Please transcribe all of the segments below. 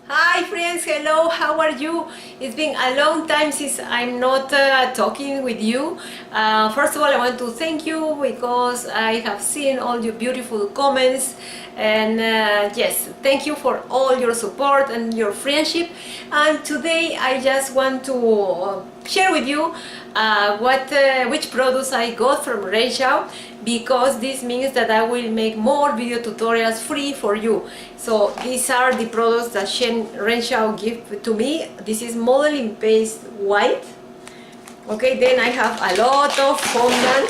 Hi friends, hello, how are you? It's been a long time since I'm not talking with you. First of all, I want to thank you because I have seen all your beautiful comments, and yes, thank you for all your support and your friendship. And today I just want to share with you which products I got from Renshaw, because this means that I will make more video tutorials free for you. So these are the products that Renshaw give to me. This is modeling paste white. Okay, then I have a lot of fondant.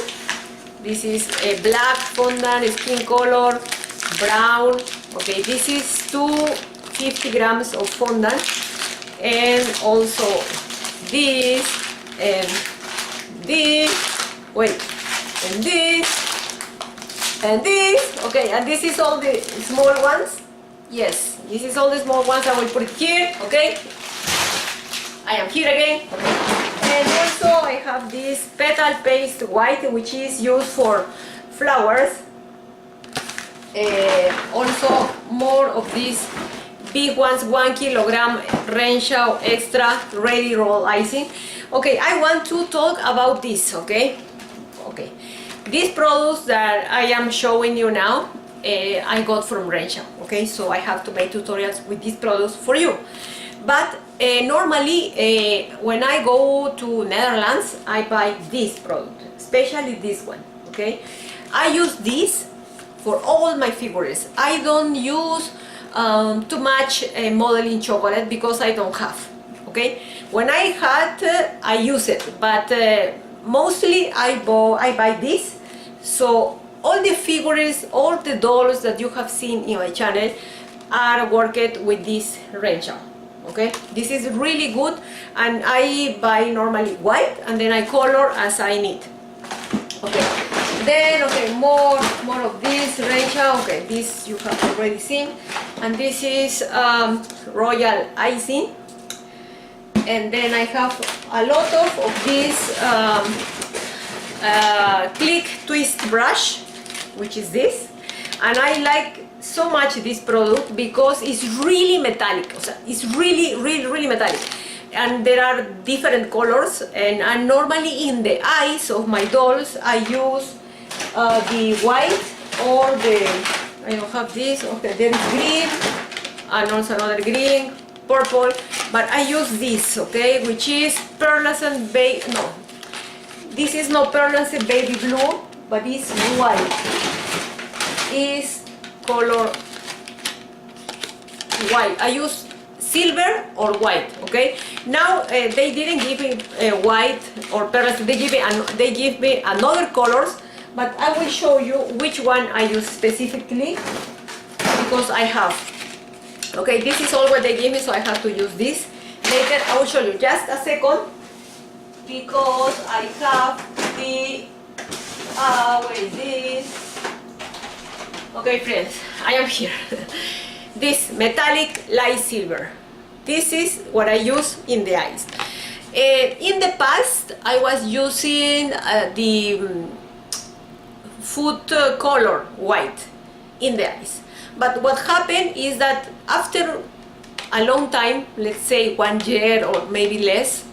This is a black fondant, skin color, brown. Okay, this is 250 grams of fondant, and also this and this. Wait, and this. And this, okay, and this is all the small ones. Yes, this is all the small ones. I will put it here, okay. I am here again, okay. And also I have this petal paste white, which is used for flowers. Also more of these big ones, 1 kilogram Renshaw extra ready roll icing. Okay, I want to talk about this, okay. These products that I am showing you now, I got from Renshaw, okay? So I have to make tutorials with these products for you. But normally, when I go to Netherlands, I buy this product, especially this one, okay? I use this for all my figures. I don't use too much modeling chocolate because I don't have, okay? When I had, I use it, but mostly I buy this. So all the figures, all the dolls that you have seen in my channel are worked with this Renshaw. Okay, this is really good, and I buy normally white and then I color as I need. Okay, then okay, more of this Renshaw. Okay, this you have already seen, and this is royal icing. And then I have a lot of this click twist brush, which is this, and I like so much this product because it's really metallic. It's really metallic, and there are different colors, and normally in the eyes of my dolls I use the white or the, I don't have this, okay, there is green and also another green, purple, but I use this, okay, which is pearlescent this is not pearlescent baby blue, but it's white. Is color white. I use silver or white. Okay. Now they didn't give me white or pearlescent. They give me another colors, but I will show you which one I use specifically because I have. Okay. This is all what they give me, so I have to use this. Later I will show you. Just a second. Because I have the, where is this? Okay friends, I am here. This metallic light silver. This is what I use in the eyes. In the past, I was using the food color white in the eyes. But what happened is that after a long time, let's say 1 year or maybe less,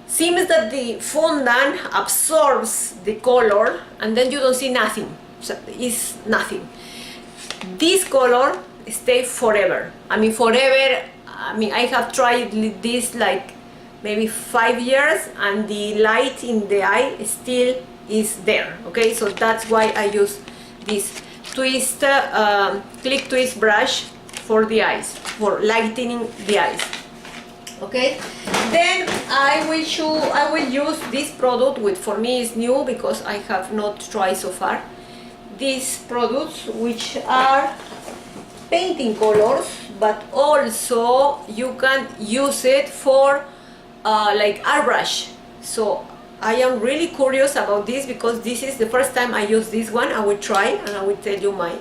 seems that the fondant absorbs the color and then you don't see nothing. So it's nothing. This color stays forever. I mean forever. I mean I have tried this like maybe 5 years and the light in the eye still is there. Okay, so that's why I use this click twist brush for the eyes, for lightening the eyes. Okay, then I will use this product, which for me is new because I have not tried so far. These products, which are painting colors, but also you can use it for like airbrush. So I am really curious about this because this is the first time I use this one. I will try and I will tell you my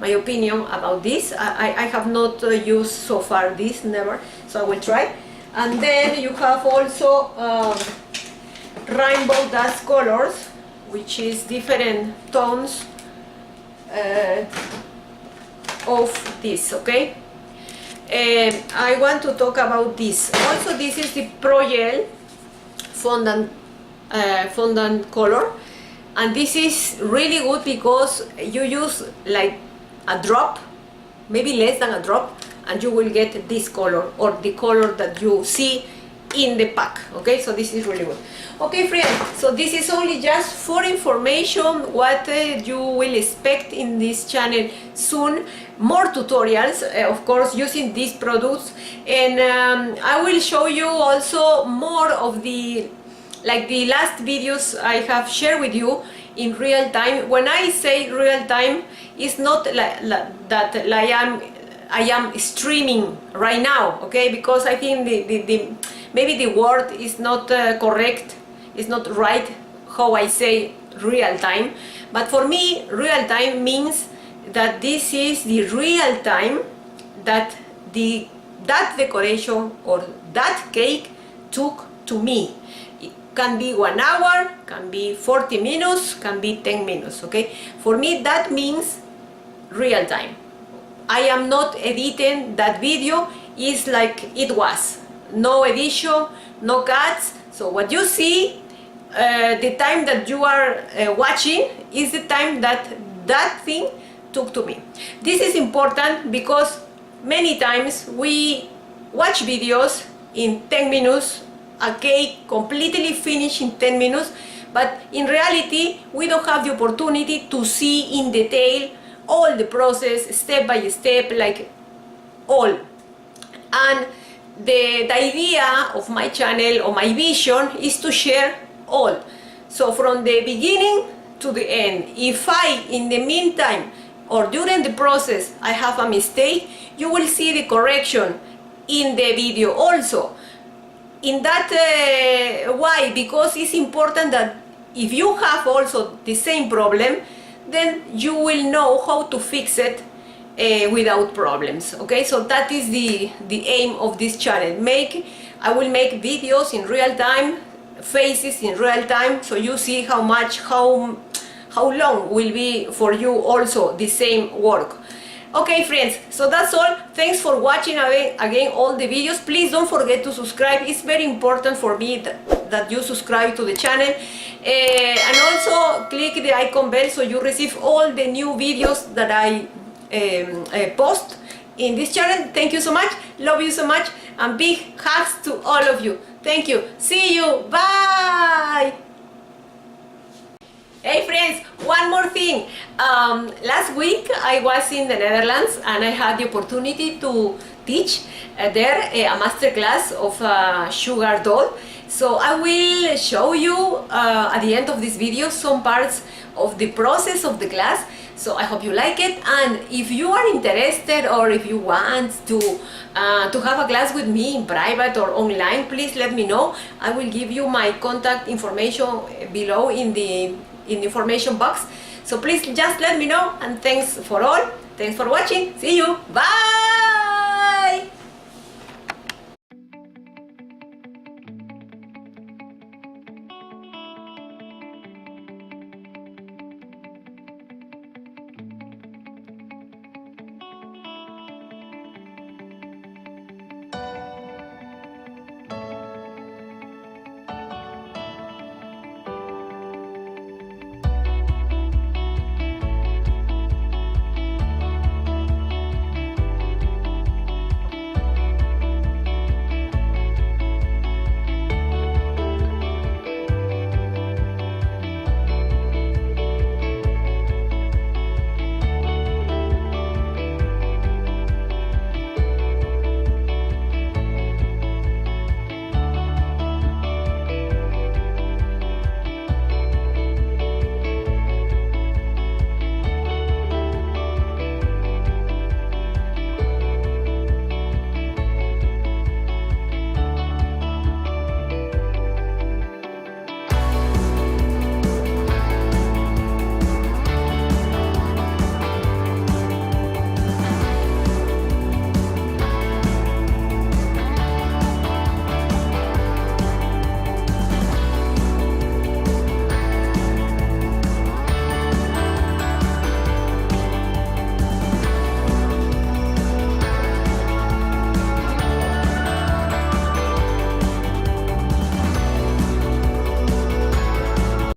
opinion about this. I have not used so far this, never, so I will try. And then you have also rainbow dust colors, which is different tones of this, okay? I want to talk about this. Also, this is the Pro Gel fondant color, and this is really good because you use like a drop, maybe less than a drop, and you will get this color or the color that you see in the pack. Okay, so this is really good. Okay friends, so this is only just for information what you will expect in this channel soon. More tutorials, of course, using these products, and I will show you also more of the, like the last videos I have shared with you in real time. When I say real time, it's not like that I am streaming right now, okay? Because I think maybe the word is not correct, it's not right how I say real time. But for me, real time means that this is the real time that that decoration or that cake took to me. It can be 1 hour, can be 40 minutes, can be 10 minutes, okay? For me, that means real time. I am not editing that video, is like it was. No edition, no cuts. So what you see, the time that you are watching is the time that that thing took to me. This is important because many times we watch videos in 10 minutes, a cake completely finished in 10 minutes, but in reality we don't have the opportunity to see in detail all the process, step by step, like all. And the idea of my channel or my vision is to share all. So from the beginning to the end, if I in the meantime or during the process I have a mistake, you will see the correction in the video also. In that why? Because it's important that if you have also the same problem, then you will know how to fix it without problems. Okay, so that is the aim of this channel. I will make videos in real time, faces in real time, so you see how long will be for you also the same work. Okay friends, so that's all. Thanks for watching again all the videos. Please don't forget to subscribe. It's very important for me that you subscribe to the channel, and also click the icon bell so you receive all the new videos that I post in this channel. Thank you so much, love you so much, and big hugs to all of you. Thank you, see you, bye. Hey friends, one more thing. Last week I was in the Netherlands and I had the opportunity to teach there a master class of sugar doll. So I will show you at the end of this video some parts of the process of the class. So I hope you like it, and if you are interested or if you want to have a class with me in private or online, please let me know. I will give you my contact information below in the information box. So please just let me know, and thanks for all. Thanks for watching. See you. Bye.